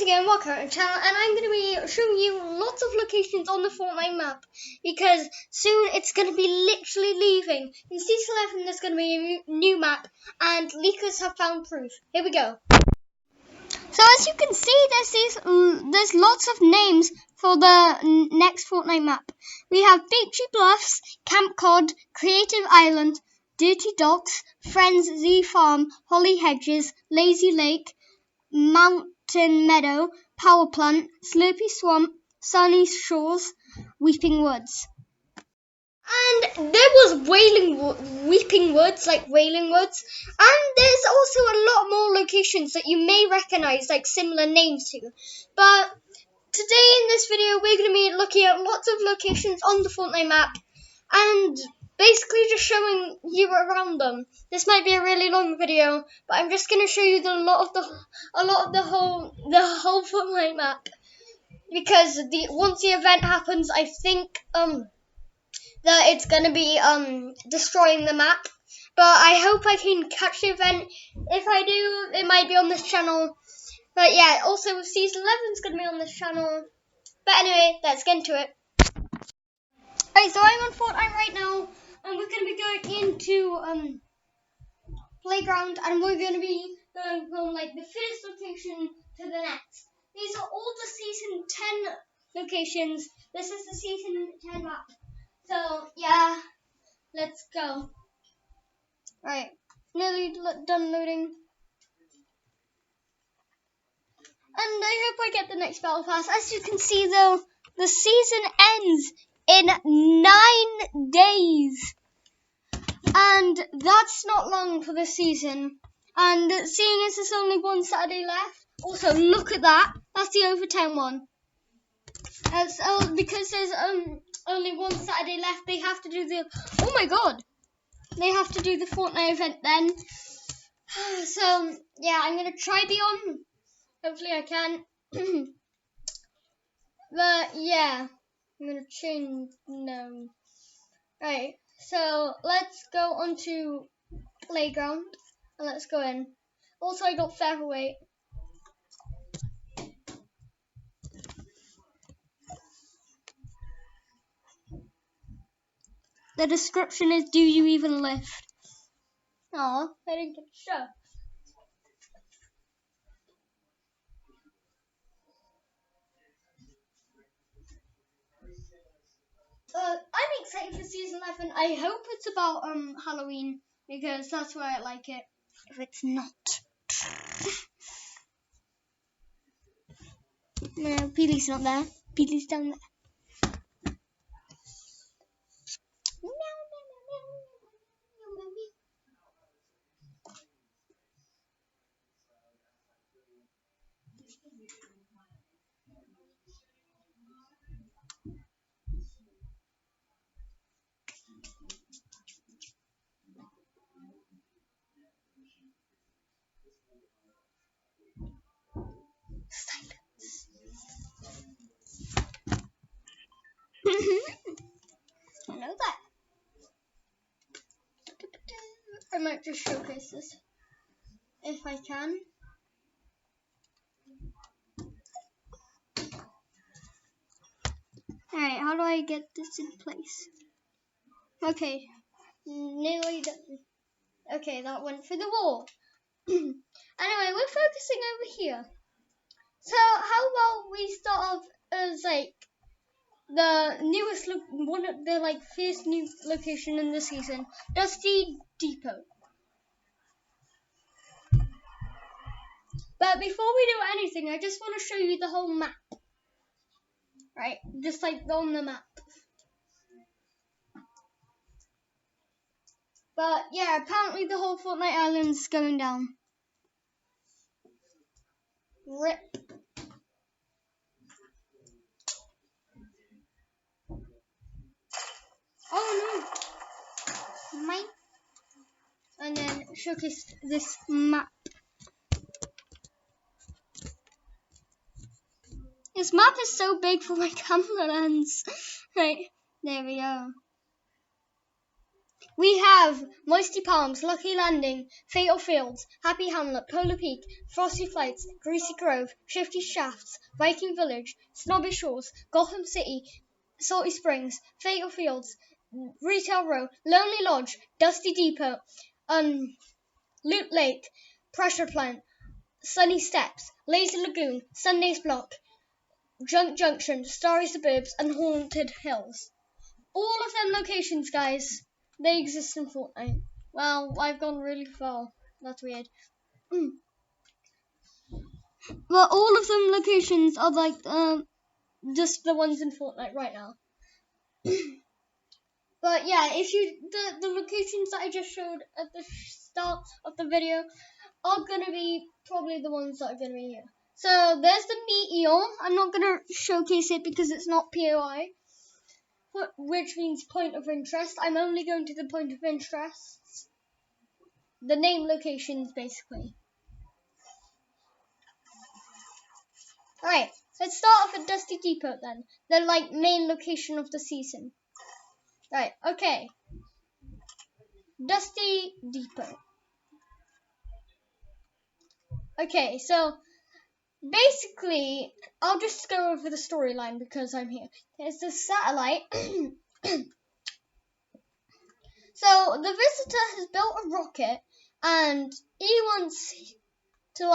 again, welcome to the channel, and I'm going to be showing you lots of locations on the Fortnite map, because soon it's going to be literally leaving. In Season 11 there's going to be a new map, and leakers have found proof. Here we go. So as you can see, there's lots of names for the next Fortnite map. We have Victory Bluffs, Camp Cod, Creative Island, Dirty Docks, Friends Z Farm, Holly Hedges, Lazy Lake, Mountain Meadow, Power Plant, Slurpy Swamp, Sunny Shores, Weeping Woods. And there was Weeping Woods, like Wailing Woods, and there's also a lot more locations that you may recognize, like similar names to. But today in this video, we're going to be looking at lots of locations on the Fortnite map, and basically just showing you around them. This might be a really long video, but I'm just going to show you a lot of the whole Fortnite map, because once the event happens, I think that it's going to be destroying the map. But I hope I can catch the event. If I do, it might be on this channel. But yeah, also Season 11 is going to be on this channel. But anyway, let's get into it. Alright, so I'm on Fortnite right now, and we're going to be going into playground, and we're going to be going from like the first location to the next. These are all the Season 10 locations. This is the Season 10 map. So yeah, let's go. Right, nearly done loading. And I hope I get the next battle pass. As you can see though, the season ends in 9 days. And that's not long for the season. And seeing as there's only one Saturday left, also look at that. That's the over 10 one. Because there's only one Saturday left, they have to do the, oh my god, they have to do the Fortnite event then. So yeah, I'm gonna try be on. Hopefully I can. But yeah, I'm gonna change. No. Right. So let's go on to playground and let's go in. Also, I got featherweight. The description is, do you even lift? Aw, I didn't get to show. I'm excited for Season 11. I hope it's about Halloween, because that's why I like it. If it's not. No, Peely's not there. Peely's down there. Silence. I know that. I might just showcase this if I can. Alright, how do I get this in place? Okay, nearly done. Okay, that went through the wall. Anyway, we're focusing over here. So how about we start off as like the newest, one of the like first new location in the season, Dusty Depot. But before we do anything, I just want to show you the whole map. Right, just like on the map. But yeah, apparently the whole Fortnite island's going down. RIP. Oh no! Mine. And then showcase this map. This map is so big for my camera lens. Right, there we go. We have Moisty Palms, Lucky Landing, Fatal Fields, Happy Hamlet, Polar Peak, Frosty Flights, Greasy Grove, Shifty Shafts, Viking Village, Snobby Shores, Gotham City, Salty Springs, Fatal Fields, Retail Row, Lonely Lodge, Dusty Depot, Loot Lake, Pressure Plant, Sunny Steps, Lazy Lagoon, Sunday's Block, Junk Junction, Starry Suburbs, and Haunted Hills. All of them locations, guys, they exist in Fortnite. Well, I've gone really far. That's weird. But all of them locations are like just the ones in Fortnite right now. But yeah, if you the locations that I just showed at the start of the video are gonna be probably the ones that are gonna be here. So there's the meteor. I'm not gonna showcase it because it's not POI, which means point of interest. I'm only going to the point of interest, the name locations basically. Alright, let's start off at Dusty Depot then, the like main location of the season. Right, okay. Dusty Depot. Okay, so basically, I'll just go over the storyline because I'm here. There's the satellite. So the visitor has built a rocket and he wants to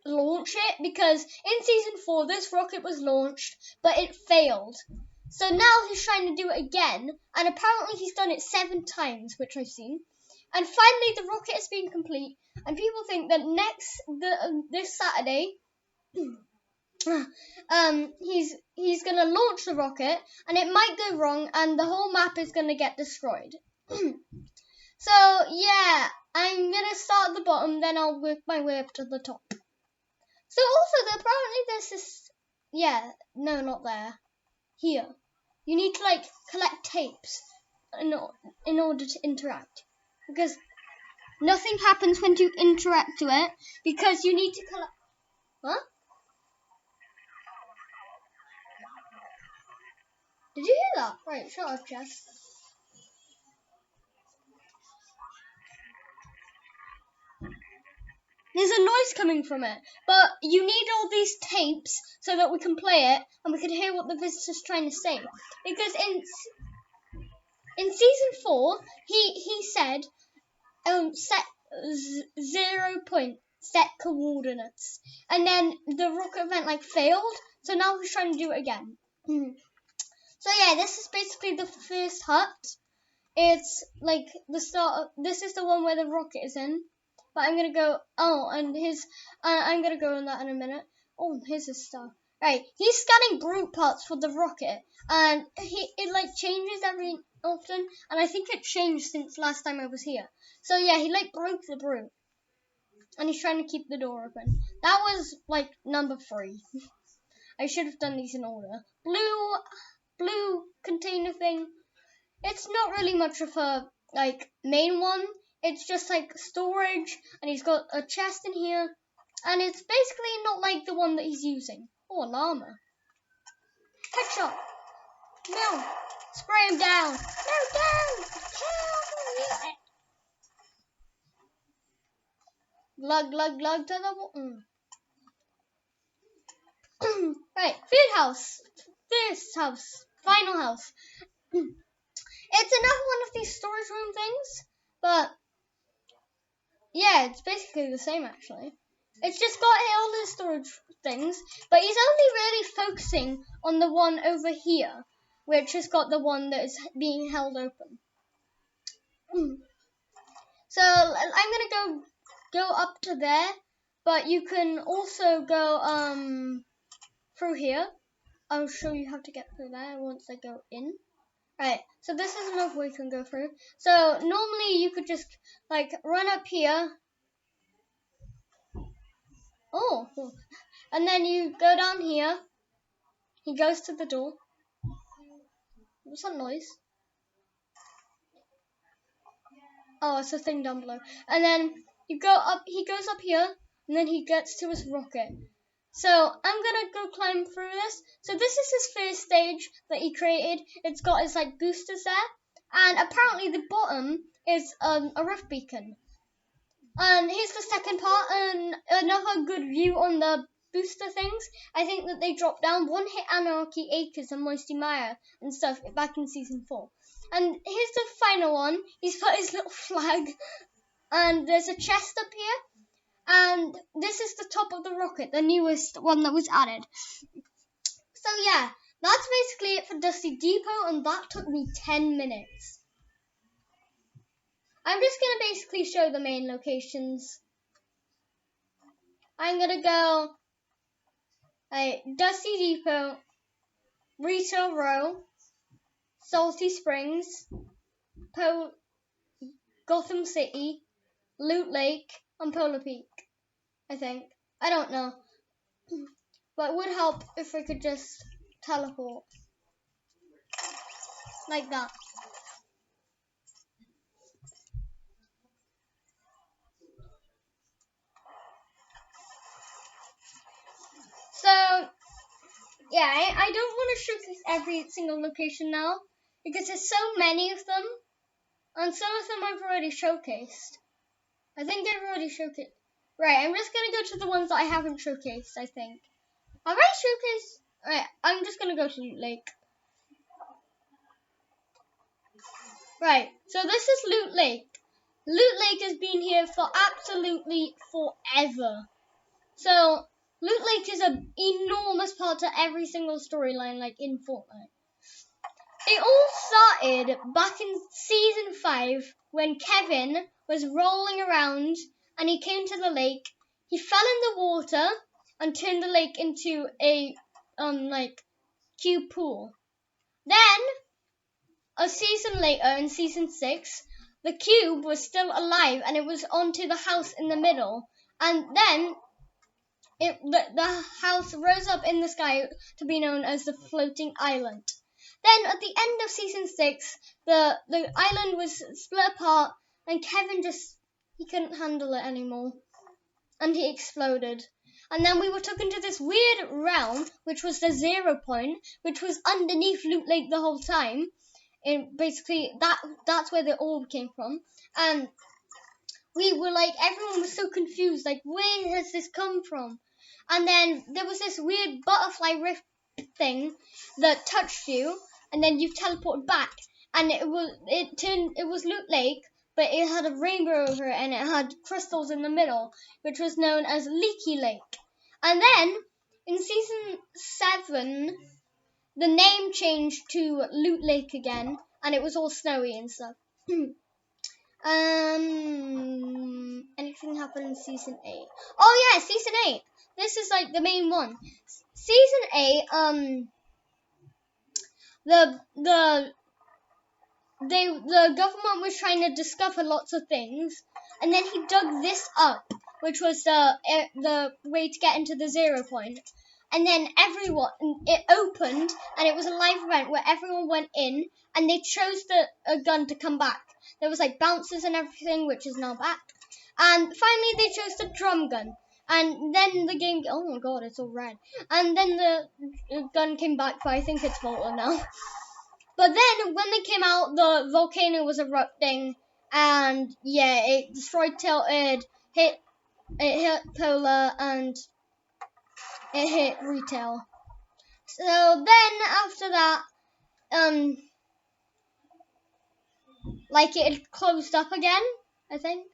launch it because in season 4 this rocket was launched but it failed. So now he's trying to do it again, and apparently he's done it 7 times, which I've seen. And finally the rocket has been complete, and people think that this Saturday he's gonna launch the rocket and it might go wrong and the whole map is gonna get destroyed. So yeah, I'm gonna start at the bottom, then I'll work my way up to the top. So also apparently there's this, no, not there, here. You need to like collect tapes in order to interact, because nothing happens when you interact to it, because you need to collect. What? Did you hear that? Right, shut up, Jess. There's a noise coming from it, but you need all these tapes so that we can play it and we can hear what the visitor's trying to say. Because in season 4, he said, set 0 point, set coordinates, and then the rocket event failed, so now he's trying to do it again. So yeah, this is basically the first hut. It's like the start. This is the one where the rocket is in. But I'm gonna go. Oh, and I'm gonna go on that in a minute. Oh, here's his stuff. Right, he's scanning brute parts for the rocket, and it changes every often. And I think it changed since last time I was here. So yeah, he broke the brute, and he's trying to keep the door open. That was number 3. I should have done these in order. Blue container thing. It's not really much of a main one. It's just storage, and he's got a chest in here, and it's basically not like the one that he's using. Oh, a llama. Headshot. No. Spray him down. No, down. Glug, glug, glug to the water. Right, third house. First house. Final house. It's another one of these storage room things, but yeah, it's basically the same actually. It's just got all the storage things, but he's only really focusing on the one over here, which has got the one that is being held open. So I'm gonna go up to there, but you can also go through here. I'll show you how to get through there once I go in. Right, so this is another way you can go through. So normally you could just run up here. Oh, and then you go down here. He goes to the door. What's that noise? Oh, it's a thing down below. And then you go up. He goes up here, and then he gets to his rocket. So I'm gonna go climb through this. So this is his first stage that he created. It's got his boosters there, and apparently the bottom is a rough beacon. And here's the second part, and another good view on the booster things. I think that they dropped down One Hit Anarchy, Acres, and Moisty Maya and stuff back in season 4. And here's the final one. He's put his little flag, and there's a chest up here, and this is the top of the rocket, the newest one that was added. So yeah, that's basically it for Dusty Depot, and that took me 10 minutes. I'm just going to basically show the main locations. I'm going to go Dusty Depot, Retail Row, Salty Springs, Gotham City, Loot Lake, and Polar Peak, I think. I don't know. But it would help if we could just teleport. Like that. So, yeah, I don't want to showcase every single location now, because there's so many of them, and some of them I've already showcased. I think I've already showcased. Right, I'm just going to go to the ones that I haven't showcased, I think. Have I showcased? Right, I'm just going to go to Loot Lake. Right, so this is Loot Lake. Loot Lake has been here for absolutely forever. So, Loot Lake is an enormous part to every single storyline, like in Fortnite. It all started back in Season 5 when Kevin was rolling around and he came to the lake. He fell in the water and turned the lake into a, cube pool. Then, a season later, in Season 6, the cube was still alive and it was onto the house in the middle. And then the house rose up in the sky to be known as the floating island. Then at the end of Season 6, the island was split apart and Kevin he couldn't handle it anymore. And he exploded. And then we were taken to this weird realm, which was the 0 point, which was underneath Loot Lake the whole time. And basically, that's where the orb came from. And we were everyone was so confused, where has this come from? And then there was this weird butterfly rift thing that touched you, and then you teleported back. And it was Loot Lake, but it had a rainbow over it, and it had crystals in the middle, which was known as Leaky Lake. And then, in Season 7, the name changed to Loot Lake again, and it was all snowy and stuff. Anything happened in Season 8? Oh yeah, Season 8. This is the main one. Season 8, the government was trying to discover lots of things, and then he dug this up, which was the way to get into the 0 point. And then it opened, and it was a live event where everyone went in, and they chose a gun to come back. There was bouncers and everything, which is now back. And finally, they chose the drum gun. And then the game, oh my god, it's all red. And then the gun came back, but I think it's Volta now. But then, when they came out, the volcano was erupting, and yeah, it destroyed Tilted, it hit Polar, and it hit Retail. So then, after that, it had closed up again, I think.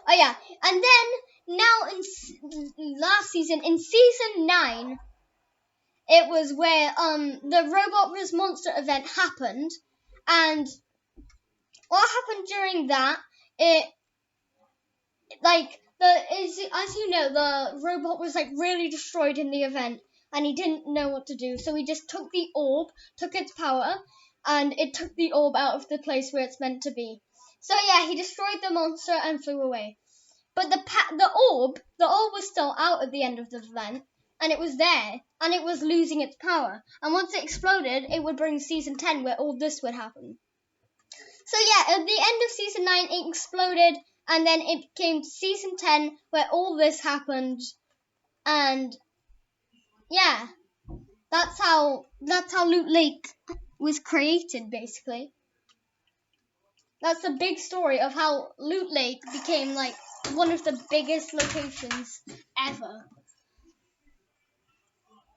Oh yeah, and then, now in last season, in Season 9, it was where the Robot vs. Monster event happened, and what happened during that, as you know, the robot was really destroyed in the event, and he didn't know what to do, so he just took the orb, took its power, and it took the orb out of the place where it's meant to be. So yeah, he destroyed the monster and flew away. But the orb was still out at the end of the event, and it was there, and it was losing its power. And once it exploded, it would bring Season 10, where all this would happen. So yeah, at the end of Season 9, it exploded, and then it came to Season 10, where all this happened, and yeah. That's how Loot Lake was created, basically. That's the big story of how Loot Lake became like one of the biggest locations ever.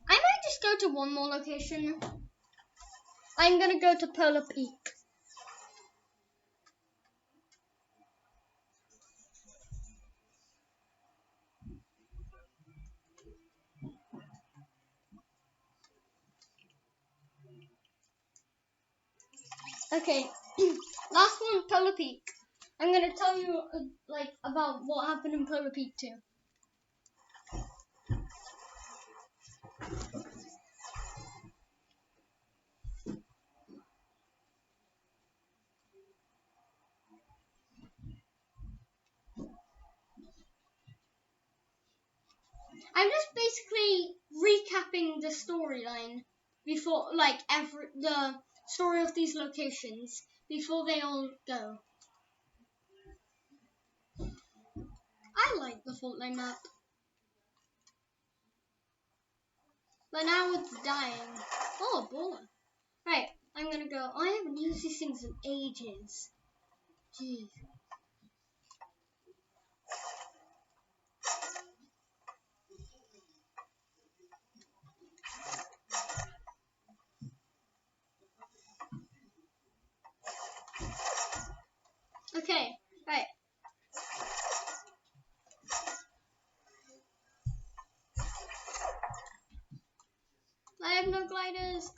I might just go to one more location. I'm gonna go to Polar Peak. Okay, last one, Polar Peak. I'm gonna tell you like about what happened in Polar Peak too. I'm just basically recapping the storyline before, like, the story of these locations before they all go. I like the Fortnite map, but now it's dying. Oh, boy. Right, I'm gonna go. I haven't used these things in ages. Jeez. Okay, right. I have no gliders.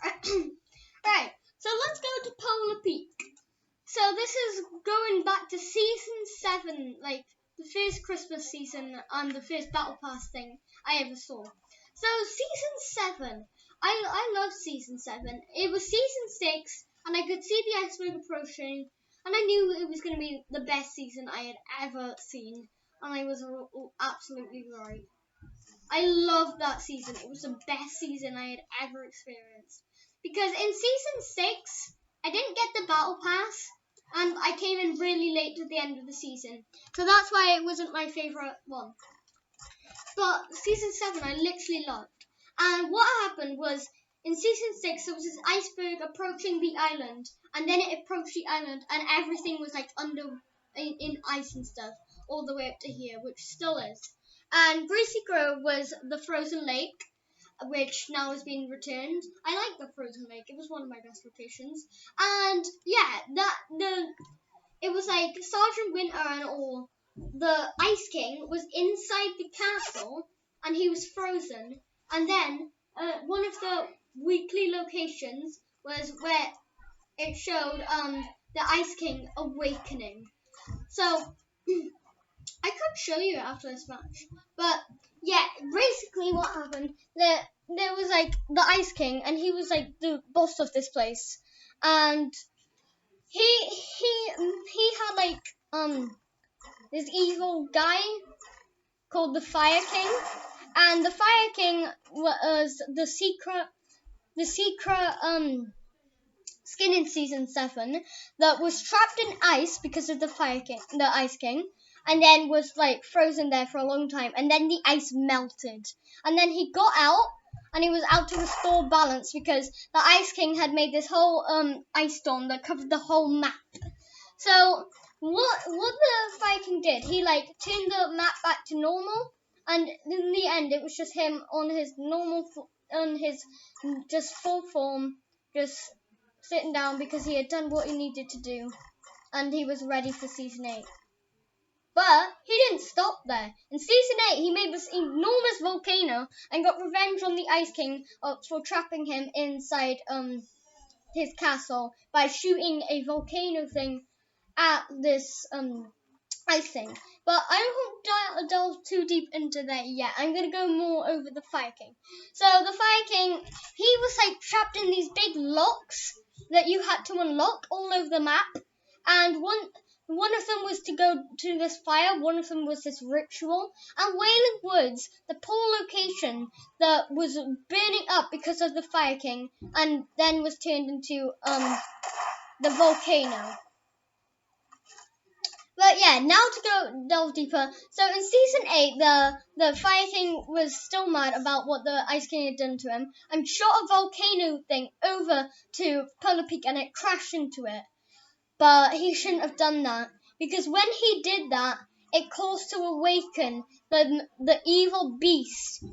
Right, so let's go to Polar Peak. So this is going back to season 7, like the first Christmas season and the first Battle Pass thing I ever saw. So season 7, I love season 7. It was season 6, and I could see the iceberg approaching, and I knew it was going to be the best season I had ever seen, and I was absolutely right. I loved that season. It was the best season I had ever experienced. Because in season 6, I didn't get the battle pass, and I came in really late to the end of the season. So that's why it wasn't my favourite one. But season 7 I literally loved. And what happened was, in season 6 there was this iceberg approaching the island, and then it approached the island, and everything was like in ice and stuff, all the way up to here, which still is. And Greasy Grove was the frozen lake, which now has been returned. I like the frozen lake. It was one of my best locations. And yeah, it was like Sergeant Winter and all. The Ice King was inside the castle, and he was frozen. And then one of the weekly locations was where it showed the Ice King awakening. So I could show you after this match, but yeah, basically what happened, there was like the Ice King, and he was like the boss of this place, and he had like this evil guy called the Fire King, and the Fire King was the secret skin in season 7 that was trapped in ice because of the Ice King, and then was like frozen there for a long time, and then the ice melted, and then he got out, and he was out to restore balance because the Ice King had made this whole ice storm that covered the whole map. So what the Fire King did, he like turned the map back to normal, and in the end it was just him on his just full form, just sitting down because he had done what he needed to do, and he was ready for season 8. But he didn't stop there. In season 8, he made this enormous volcano and got revenge on the Ice King for trapping him inside his castle by shooting a volcano thing at this ice thing. But I won't delve too deep into that yet. I'm going to go more over the Fire King. So the Fire King, he was like trapped in these big locks that you had to unlock all over the map. And one of them was to go to this fire, one of them was this ritual. And Wailing Woods, the poor location that was burning up because of the Fire King, and then was turned into the volcano. But yeah, now to go delve deeper. So in season 8, the Fire King was still mad about what the Ice King had done to him, and shot a volcano thing over to Polar Peak, and it crashed into it. But he shouldn't have done that, because when he did that, it caused to awaken the evil beast,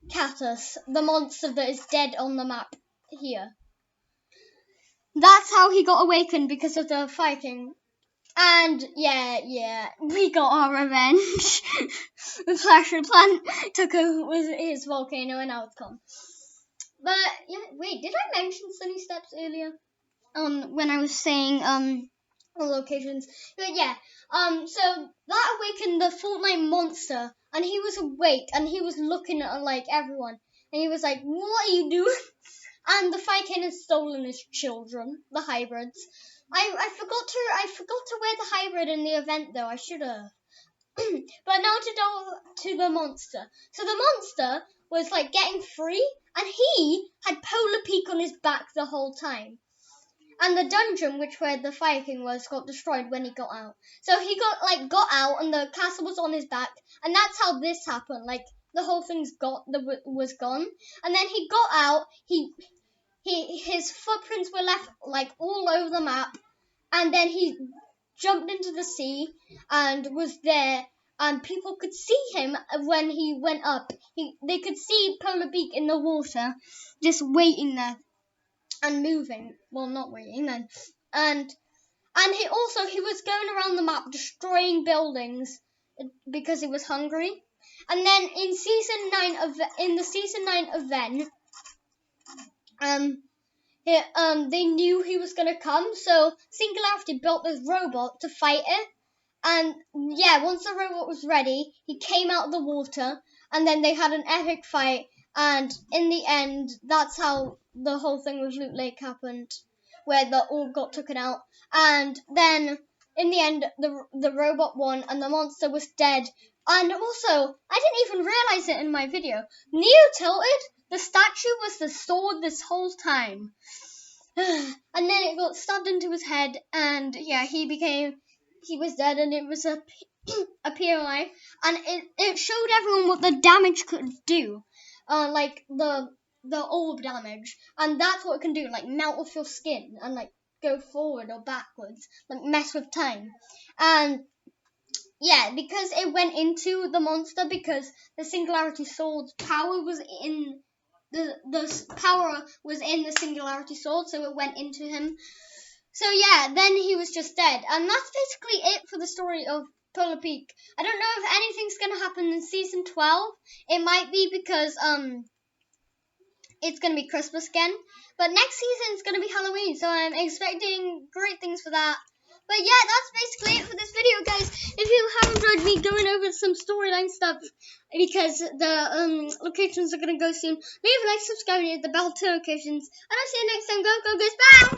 Catus, the monster that is dead on the map here. That's how he got awakened, because of the Fire King. And yeah, we got our revenge. The Flasher Plant took his volcano, and now it's gone. But yeah, wait, did I mention Sunny Steps earlier? When I was saying the locations. But yeah, so that awakened the Fortnite monster, and he was awake, and he was looking at like everyone, and he was like, "What are you doing?" And the Fire King has stolen his children, the hybrids. I forgot to wear the hybrid in the event though. I should have. But now to the monster. So the monster was like getting free, and he had Polar Peak on his back the whole time. And the dungeon, which where the Fire King was, got destroyed when he got out. So he got out, and the castle was on his back, and that's how this happened. Like the whole thing's was gone, and then he got out. His footprints were left like all over the map, and then he jumped into the sea and was there, and people could see him when he went up. They could see Polar Beak in the water, just waiting there and moving. Well, not waiting then, and he was going around the map destroying buildings because he was hungry. And then in the season 9 event, they knew he was gonna come, so Singularity built this robot to fight it. And yeah, once the robot was ready, he came out of the water, and then they had an epic fight. And in the end, that's how the whole thing with Loot Lake happened, where the orb got taken out. And then in the end, the robot won, and the monster was dead. And also, I didn't even realize it in my video. Neo tilted. The statue was the sword this whole time. And then it got stabbed into his head, and yeah, he was dead, and it was a POI, and it showed everyone what the damage could do, like the orb damage, and that's what it can do, like melt off your skin and like go forward or backwards, like mess with time. And yeah, because it went into the monster, because the Singularity Sword's power was in the power was in the Singularity Sword, so it went into him. So yeah, then he was just dead, and that's basically it for the story of Polar Peak. I don't know if anything's gonna happen in season 12. It might be because it's gonna be Christmas again, but next season is gonna be Halloween, so I'm expecting great things for that. But yeah, that's basically it for this video, guys. If you have enjoyed me going over some storyline stuff, because the locations are gonna go soon, leave a like, subscribe, and hit the bell notifications, and I'll see you next time. Go guys, bye.